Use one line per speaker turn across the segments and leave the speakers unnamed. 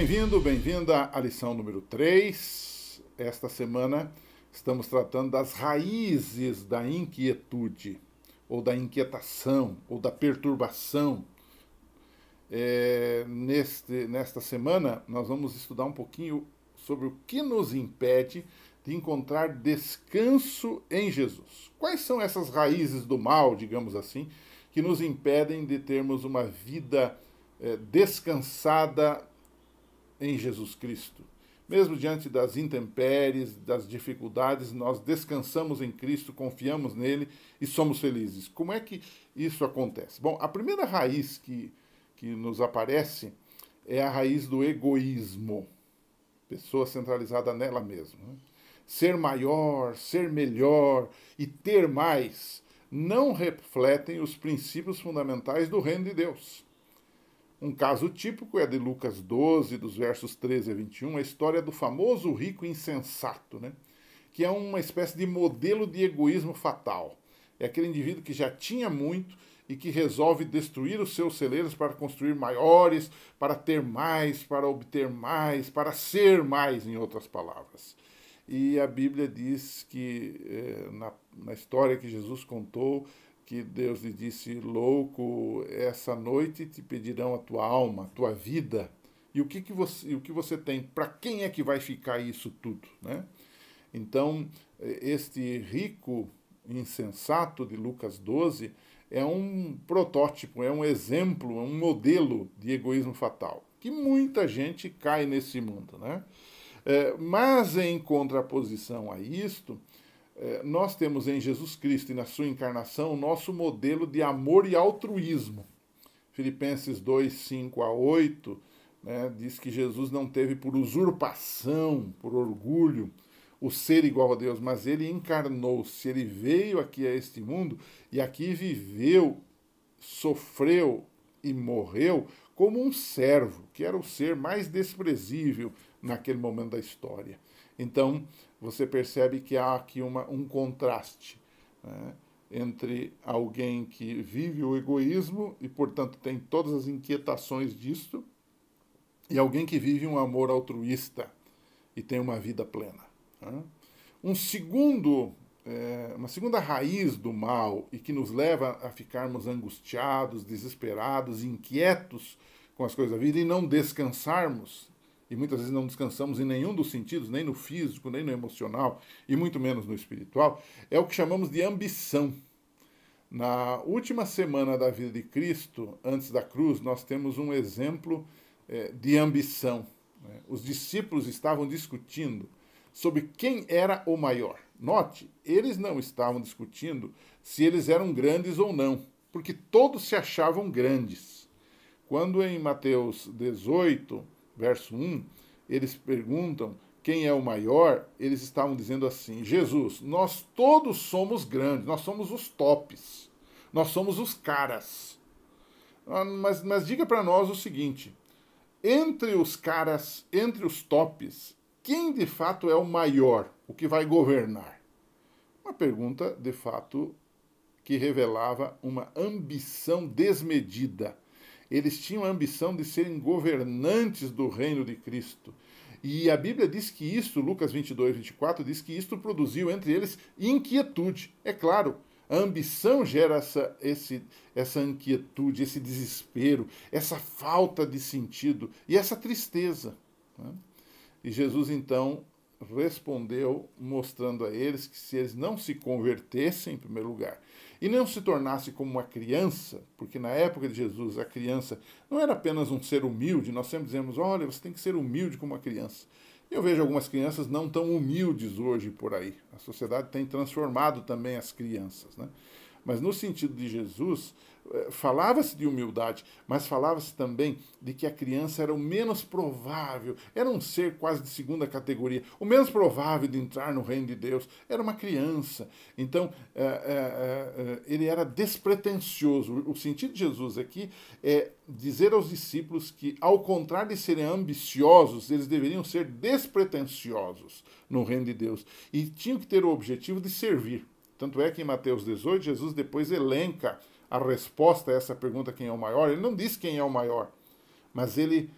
Bem-vindo, bem-vinda à lição número 3. Esta semana estamos tratando das raízes da inquietude, ou da inquietação, ou da perturbação. Nesta semana, nós vamos estudar um pouquinho sobre o que nos impede de encontrar descanso em Jesus. Quais são essas raízes do mal, digamos assim, que nos impedem de termos uma vida descansada em Jesus Cristo? Mesmo diante das intempéries, das dificuldades, nós descansamos em Cristo, confiamos nele e somos felizes. Como é que isso acontece? Bom, a primeira raiz que nos aparece é a raiz do egoísmo. Pessoa centralizada nela mesma. Ser maior, ser melhor e ter mais não refletem os princípios fundamentais do reino de Deus. Um caso típico é de Lucas 12, dos versos 13 a 21, a história do famoso rico insensato, né? Que é uma espécie de modelo de egoísmo fatal. É aquele indivíduo que já tinha muito e que resolve destruir os seus celeiros para construir maiores, para ter mais, para obter mais, para ser mais, em outras palavras. E a Bíblia diz que, na história que Jesus contou, que Deus lhe disse: louco, essa noite te pedirão a tua alma, a tua vida. E o que você tem? Para quem é que vai ficar isso tudo? Né? Então, este rico insensato de Lucas 12 é um protótipo, é um exemplo, é um modelo de egoísmo fatal, que muita gente cai nesse mundo. Né? Mas, em contraposição a isto, nós temos em Jesus Cristo e na sua encarnação o nosso modelo de amor e altruísmo. Filipenses 2, 5 a 8, né, diz que Jesus não teve por usurpação, por orgulho, o ser igual a Deus, mas ele encarnou-se, ele veio aqui a este mundo e aqui viveu, sofreu e morreu como um servo, que era o ser mais desprezível naquele momento da história. Então, você percebe que há aqui um contraste, né, entre alguém que vive o egoísmo e, portanto, tem todas as inquietações disto, e alguém que vive um amor altruísta e tem uma vida plena. Né? Uma segunda raiz do mal e que nos leva a ficarmos angustiados, desesperados, inquietos com as coisas da vida e não descansarmos, e muitas vezes não descansamos em nenhum dos sentidos, nem no físico, nem no emocional, e muito menos no espiritual, é o que chamamos de ambição. Na última semana da vida de Cristo, antes da cruz, nós temos um exemplo de ambição. Né? Os discípulos estavam discutindo sobre quem era o maior. Note, eles não estavam discutindo se eles eram grandes ou não, porque todos se achavam grandes. Quando em Mateus 18, verso 1, eles perguntam quem é o maior, eles estavam dizendo assim: Jesus, nós todos somos grandes, nós somos os tops, nós somos os caras. Mas diga para nós o seguinte: entre os caras, entre os tops, quem de fato é o maior, o que vai governar? Uma pergunta, de fato, que revelava uma ambição desmedida. Eles tinham a ambição de serem governantes do reino de Cristo. E a Bíblia diz que isto, Lucas 22, 24, diz que isto produziu entre eles inquietude. É claro, a ambição gera essa inquietude, esse desespero, essa falta de sentido e essa tristeza. Né? E Jesus, então, respondeu, mostrando a eles que se eles não se convertessem, em primeiro lugar, e não se tornasse como uma criança, porque na época de Jesus a criança não era apenas um ser humilde, nós sempre dizemos: olha, você tem que ser humilde como uma criança. Eu vejo algumas crianças não tão humildes hoje por aí. A sociedade tem transformado também as crianças, né? Mas no sentido de Jesus, falava-se de humildade, mas falava-se também de que a criança era o menos provável, era um ser quase de segunda categoria. O menos provável de entrar no reino de Deus era uma criança. Então, ele era despretensioso. O sentido de Jesus aqui é dizer aos discípulos que, ao contrário de serem ambiciosos, eles deveriam ser despretensiosos no reino de Deus. E tinham que ter o objetivo de servir. Tanto é que em Mateus 18, Jesus depois elenca a resposta a essa pergunta: quem é o maior? Ele não diz quem é o maior, mas ele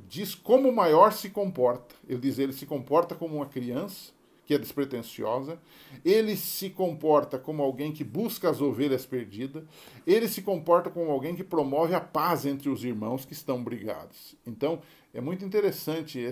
diz como o maior se comporta. Ele diz, ele se comporta como uma criança, que é despretensiosa, ele se comporta como alguém que busca as ovelhas perdidas, ele se comporta como alguém que promove a paz entre os irmãos que estão brigados. Então, é muito interessante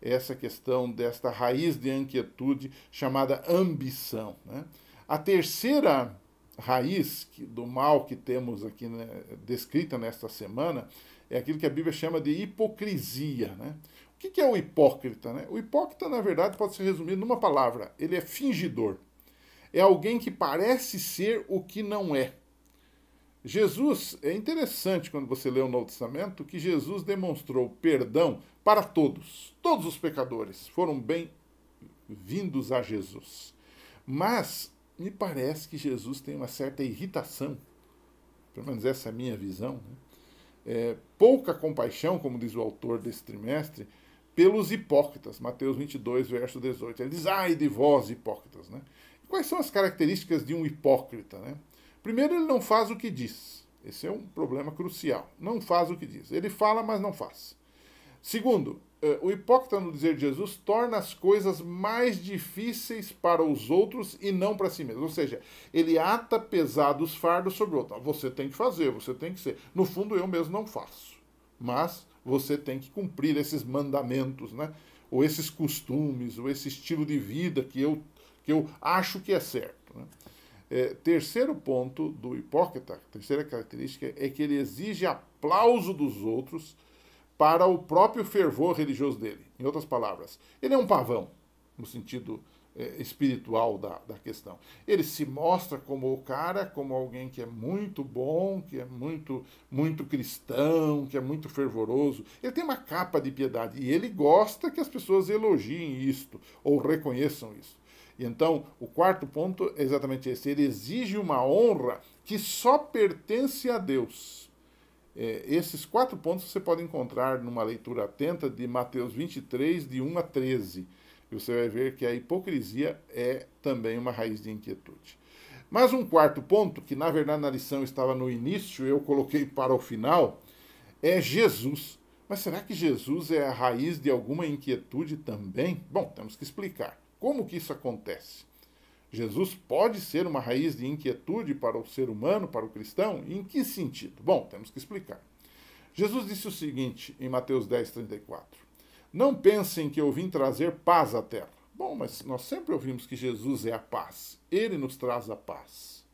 essa questão desta raiz de inquietude chamada ambição, né? A terceira raiz do mal que temos aqui, né, descrita nesta semana é aquilo que a Bíblia chama de hipocrisia, né? O que é o hipócrita, né? O hipócrita, na verdade, pode ser resumido numa palavra. Ele é fingidor. É alguém que parece ser o que não é. Jesus, é interessante quando você lê o Novo Testamento, que Jesus demonstrou perdão para todos. Todos os pecadores foram bem-vindos a Jesus. Mas me parece que Jesus tem uma certa irritação, pelo menos essa é a minha visão, né? Pouca compaixão, como diz o autor desse trimestre, pelos hipócritas. Mateus 22, verso 18. Ele diz, ai de vós, hipócritas, né? E quais são as características de um hipócrita, né? Primeiro, ele não faz o que diz. Esse é um problema crucial. Não faz o que diz. Ele fala, mas não faz. Segundo, o hipócrita, no dizer de Jesus, torna as coisas mais difíceis para os outros e não para si mesmo. Ou seja, ele ata pesados fardos sobre o outro. Você tem que fazer, você tem que ser. No fundo, eu mesmo não faço. Mas você tem que cumprir esses mandamentos, né? Ou esses costumes, ou esse estilo de vida que eu acho que é certo, né? Terceiro ponto do hipócrita, terceira característica, é que ele exige aplauso dos outros para o próprio fervor religioso dele. Em outras palavras, ele é um pavão, no sentido espiritual da questão. Ele se mostra como o cara, como alguém que é muito bom, que é muito cristão, que é muito fervoroso. Ele tem uma capa de piedade e ele gosta que as pessoas elogiem isto ou reconheçam isso. E então, o quarto ponto é exatamente esse. Ele exige uma honra que só pertence a Deus. Esses 4 pontos você pode encontrar numa leitura atenta de Mateus 23, de 1 a 13. E você vai ver que a hipocrisia é também uma raiz de inquietude. Mas um quarto ponto, que na verdade na lição estava no início, eu coloquei para o final, é Jesus. Mas será que Jesus é a raiz de alguma inquietude também? Bom, temos que explicar. Como que isso acontece? Jesus pode ser uma raiz de inquietude para o ser humano, para o cristão? Em que sentido? Bom, temos que explicar. Jesus disse o seguinte em Mateus 10, 34. Não pensem que eu vim trazer paz à terra. Bom, mas nós sempre ouvimos que Jesus é a paz. Ele nos traz a paz.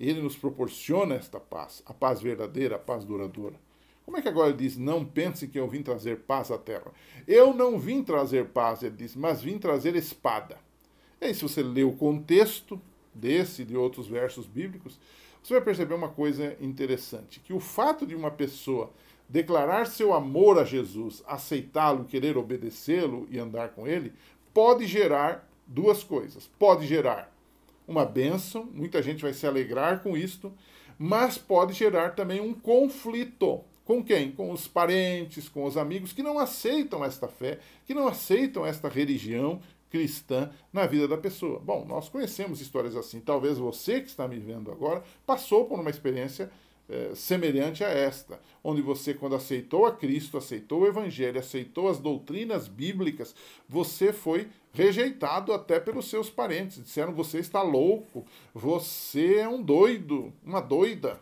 Ele nos proporciona esta paz, a paz verdadeira, a paz duradoura. Como é que agora ele diz, não pensem que eu vim trazer paz à terra? Eu não vim trazer paz, ele diz, mas vim trazer espada. E aí, se você ler o contexto desse e de outros versos bíblicos, você vai perceber uma coisa interessante, que o fato de uma pessoa declarar seu amor a Jesus, aceitá-lo, querer obedecê-lo e andar com ele, pode gerar 2 coisas. Pode gerar uma bênção, muita gente vai se alegrar com isto, mas pode gerar também um conflito. Com quem? Com os parentes, com os amigos que não aceitam esta fé, que não aceitam esta religião cristã na vida da pessoa. Bom, nós conhecemos histórias assim. Talvez você que está me vendo agora passou por uma experiência semelhante a esta, onde você, quando aceitou a Cristo, aceitou o Evangelho, aceitou as doutrinas bíblicas, você foi rejeitado até pelos seus parentes. Disseram, você está louco, você é um doido, uma doida.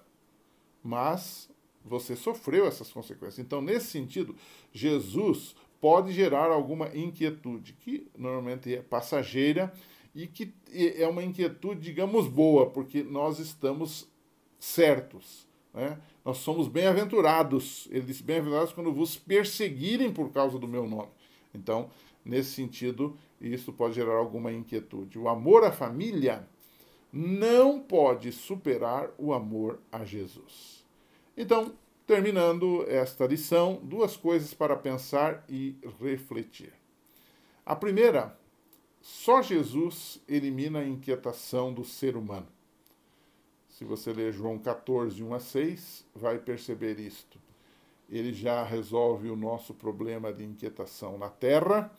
Mas você sofreu essas consequências. Então, nesse sentido, Jesus pode gerar alguma inquietude, que normalmente é passageira e que é uma inquietude, digamos, boa, porque nós estamos certos, né? Nós somos bem-aventurados. Ele disse, bem-aventurados quando vos perseguirem por causa do meu nome. Então, nesse sentido, isso pode gerar alguma inquietude. O amor à família não pode superar o amor a Jesus. Então, terminando esta lição, 2 coisas para pensar e refletir. A primeira, só Jesus elimina a inquietação do ser humano. Se você ler João 14, 1 a 6, vai perceber isto. Ele já resolve o nosso problema de inquietação na terra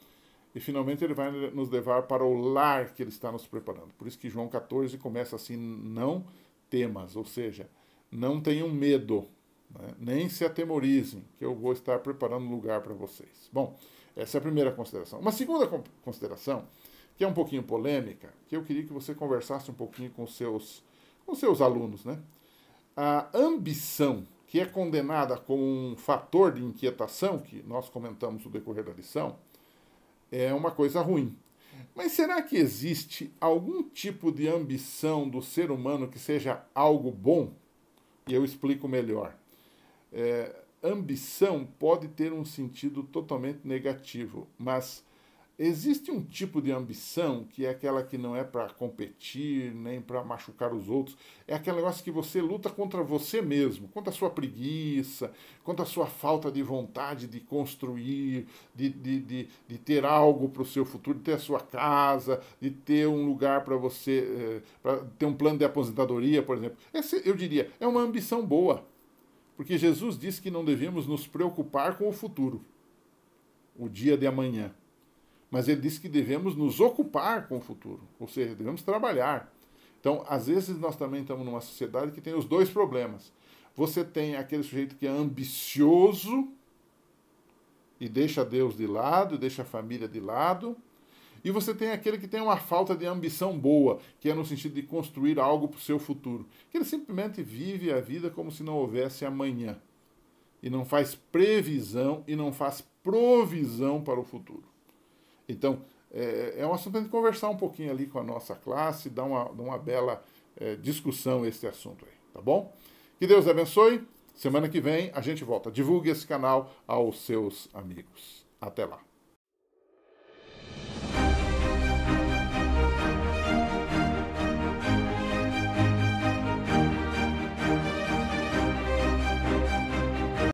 e finalmente ele vai nos levar para o lar que ele está nos preparando. Por isso que João 14 começa assim, não temas, ou seja, não tenham medo né? Nem se atemorizem, que eu vou estar preparando lugar para vocês. Bom, essa é a primeira consideração. Uma segunda consideração, que é um pouquinho polêmica, que eu queria que você conversasse um pouquinho com seus alunos, né? A ambição, que é condenada como um fator de inquietação, que nós comentamos no decorrer da lição, é uma coisa ruim. Mas será que existe algum tipo de ambição do ser humano que seja algo bom? E eu explico melhor. Ambição pode ter um sentido totalmente negativo, mas existe um tipo de ambição que é aquela que não é para competir, nem para machucar os outros. É aquele negócio que você luta contra você mesmo, contra a sua preguiça, contra a sua falta de vontade de construir, de ter algo para o seu futuro, de ter a sua casa, de ter um lugar para você, para ter um plano de aposentadoria, por exemplo. Essa, eu diria, é uma ambição boa. Porque Jesus disse que não devíamos nos preocupar com o futuro, o dia de amanhã. Mas ele disse que devemos nos ocupar com o futuro, ou seja, devemos trabalhar. Então, às vezes, nós também estamos numa sociedade que tem os dois problemas. Você tem aquele sujeito que é ambicioso e deixa Deus de lado, deixa a família de lado. E você tem aquele que tem uma falta de ambição boa, que é no sentido de construir algo para o seu futuro. Que ele simplesmente vive a vida como se não houvesse amanhã. E não faz previsão e não faz provisão para o futuro. Então, é um assunto para a gente conversar um pouquinho ali com a nossa classe, dar uma bela discussão esse assunto aí, tá bom? Que Deus abençoe. Semana que vem a gente volta. Divulgue esse canal aos seus amigos. Até lá.